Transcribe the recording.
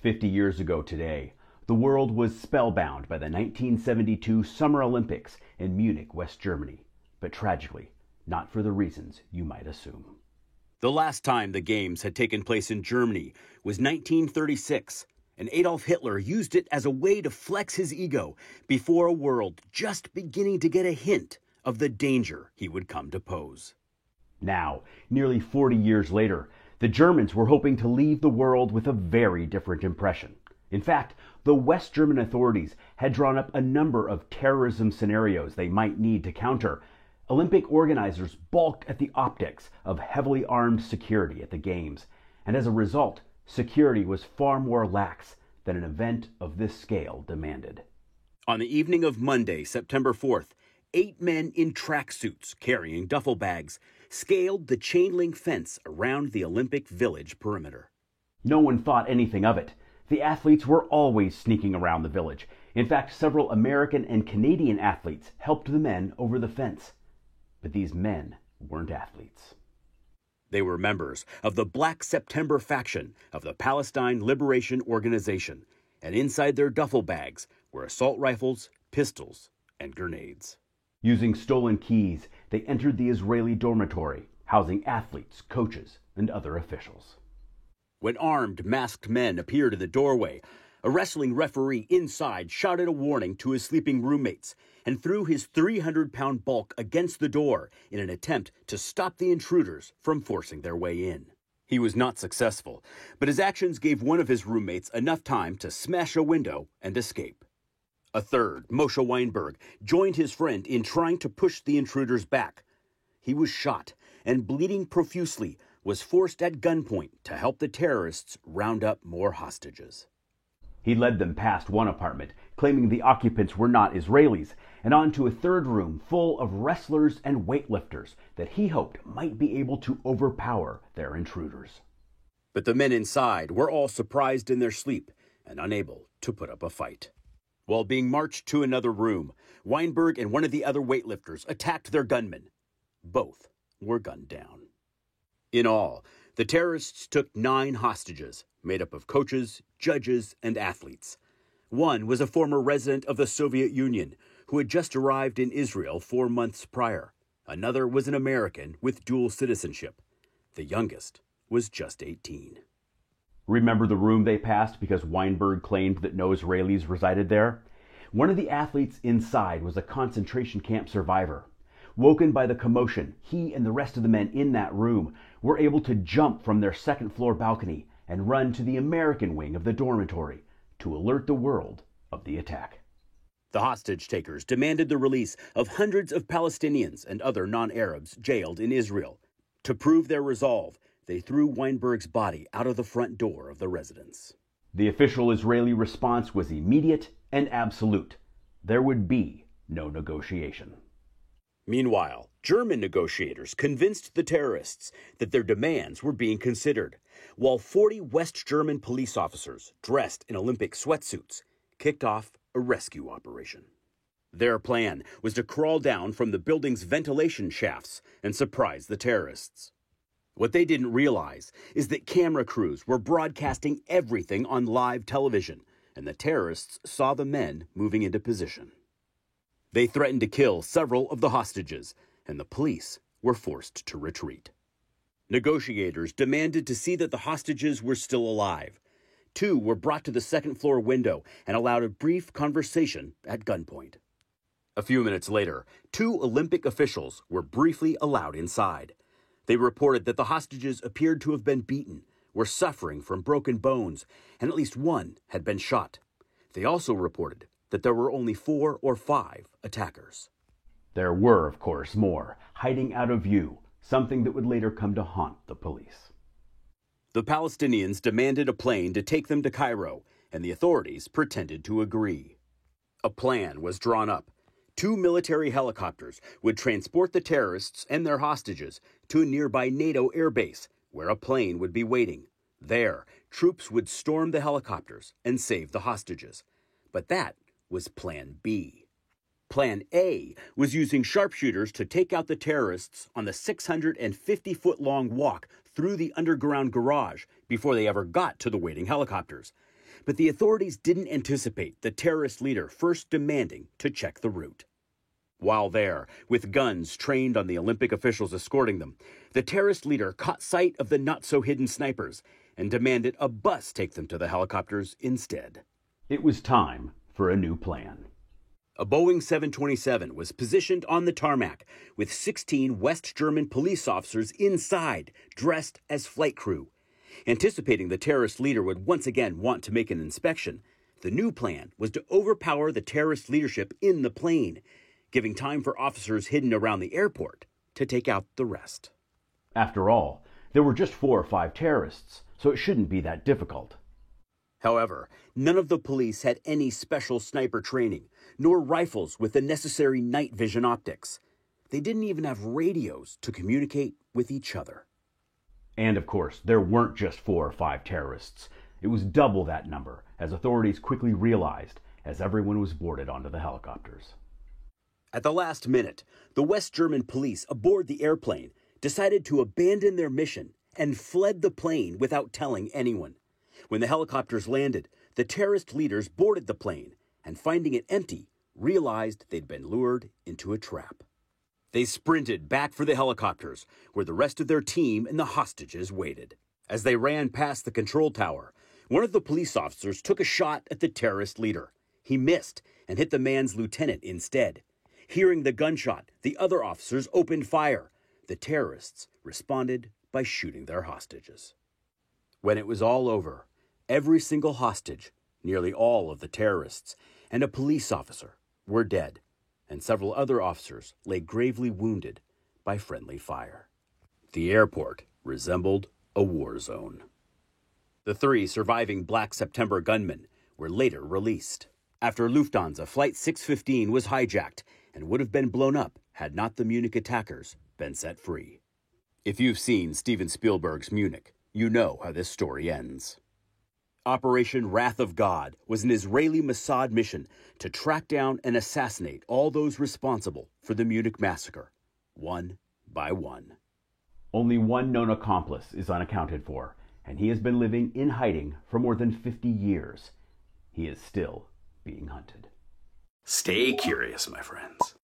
50 years ago today, the world was spellbound by the 1972 Summer Olympics in Munich, West Germany, but tragically, not for the reasons you might assume. The last time the Games had taken place in Germany was 1936, and Adolf Hitler used it as a way to flex his ego before a world just beginning to get a hint of the danger he would come to pose. Now, nearly 40 years later, the Germans were hoping to leave the world with a very different impression. In fact, the West German authorities had drawn up a number of terrorism scenarios they might need to counter. Olympic organizers balked at the optics of heavily armed security at the Games, and as a result, security was far more lax than an event of this scale demanded. On the evening of Monday, September 4th, 8 men in tracksuits carrying duffel bags scaled the chain-link fence around the Olympic Village perimeter. No one thought anything of it. The athletes were always sneaking around the village. In fact, several American and Canadian athletes helped the men over the fence. But these men weren't athletes. They were members of the Black September faction of the Palestine Liberation Organization, and inside their duffel bags were assault rifles, pistols, and grenades. Using stolen keys, they entered the Israeli dormitory, housing athletes, coaches, and other officials. When armed, masked men appeared in the doorway, a wrestling referee inside shouted a warning to his sleeping roommates and threw his 300-pound bulk against the door in an attempt to stop the intruders from forcing their way in. He was not successful, but his actions gave one of his roommates enough time to smash a window and escape. A third, Moshe Weinberg, joined his friend in trying to push the intruders back. He was shot and, bleeding profusely, was forced at gunpoint to help the terrorists round up more hostages. He led them past one apartment, claiming the occupants were not Israelis, and on to a third room full of wrestlers and weightlifters that he hoped might be able to overpower their intruders. But the men inside were all surprised in their sleep and unable to put up a fight. While being marched to another room, Weinberg and one of the other weightlifters attacked their gunmen. Both were gunned down. In all, the terrorists took 9 hostages, made up of coaches, judges, and athletes. One was a former resident of the Soviet Union who had just arrived in Israel 4 months prior. Another was an American with dual citizenship. The youngest was just 18. Remember the room they passed because Weinberg claimed that no Israelis resided there? One of the athletes inside was a concentration camp survivor. Woken by the commotion, he and the rest of the men in that room were able to jump from their second-floor balcony and run to the American wing of the dormitory to alert the world of the attack. The hostage takers demanded the release of hundreds of Palestinians and other non-Arabs jailed in Israel. To prove their resolve, they threw Weinberg's body out of the front door of the residence. The official Israeli response was immediate and absolute. There would be no negotiation. Meanwhile, German negotiators convinced the terrorists that their demands were being considered, while 40 West German police officers, dressed in Olympic sweatsuits, kicked off a rescue operation. Their plan was to crawl down from the building's ventilation shafts and surprise the terrorists. What they didn't realize is that camera crews were broadcasting everything on live television, and the terrorists saw the men moving into position. They threatened to kill several of the hostages, and the police were forced to retreat. Negotiators demanded to see that the hostages were still alive. 2 were brought to the second-floor window and allowed a brief conversation at gunpoint. A few minutes later, 2 Olympic officials were briefly allowed inside. They reported that the hostages appeared to have been beaten, were suffering from broken bones, and at least one had been shot. They also reported that there were only 4 or 5 attackers. There were, of course, more, hiding out of view, something that would later come to haunt the police. The Palestinians demanded a plane to take them to Cairo, and the authorities pretended to agree. A plan was drawn up. 2 military helicopters would transport the terrorists and their hostages to a nearby NATO airbase, where a plane would be waiting. There, troops would storm the helicopters and save the hostages. But that was Plan B. Plan A was using sharpshooters to take out the terrorists on the 650-foot-long walk through the underground garage before they ever got to the waiting helicopters. But the authorities didn't anticipate the terrorist leader first demanding to check the route. While there, with guns trained on the Olympic officials escorting them, the terrorist leader caught sight of the not-so-hidden snipers and demanded a bus take them to the helicopters instead. It was time for a new plan. A Boeing 727 was positioned on the tarmac with 16 West German police officers inside, dressed as flight crew. Anticipating the terrorist leader would once again want to make an inspection, the new plan was to overpower the terrorist leadership in the plane, giving time for officers hidden around the airport to take out the rest. After all, there were just 4 or 5 terrorists, so it shouldn't be that difficult. However, none of the police had any special sniper training, nor rifles with the necessary night vision optics. They didn't even have radios to communicate with each other. And of course, there weren't just 4 or 5 terrorists. It was double that number, as authorities quickly realized as everyone was boarded onto the helicopters. At the last minute, the West German police aboard the airplane decided to abandon their mission and fled the plane without telling anyone. When the helicopters landed, the terrorist leaders boarded the plane and, finding it empty, realized they'd been lured into a trap. They sprinted back for the helicopters, where the rest of their team and the hostages waited. As they ran past the control tower, one of the police officers took a shot at the terrorist leader. He missed and hit the man's lieutenant instead. Hearing the gunshot, the other officers opened fire. The terrorists responded by shooting their hostages. When it was all over, every single hostage, nearly all of the terrorists, and a police officer were dead, and several other officers lay gravely wounded by friendly fire. The airport resembled a war zone. The 3 surviving Black September gunmen were later released, after Lufthansa Flight 615 was hijacked and would have been blown up had not the Munich attackers been set free. If you've seen Steven Spielberg's Munich, you know how this story ends. Operation Wrath of God was an Israeli Mossad mission to track down and assassinate all those responsible for the Munich massacre, one by one. Only one known accomplice is unaccounted for, and he has been living in hiding for more than 50 years. He is still being hunted. Stay curious, my friends.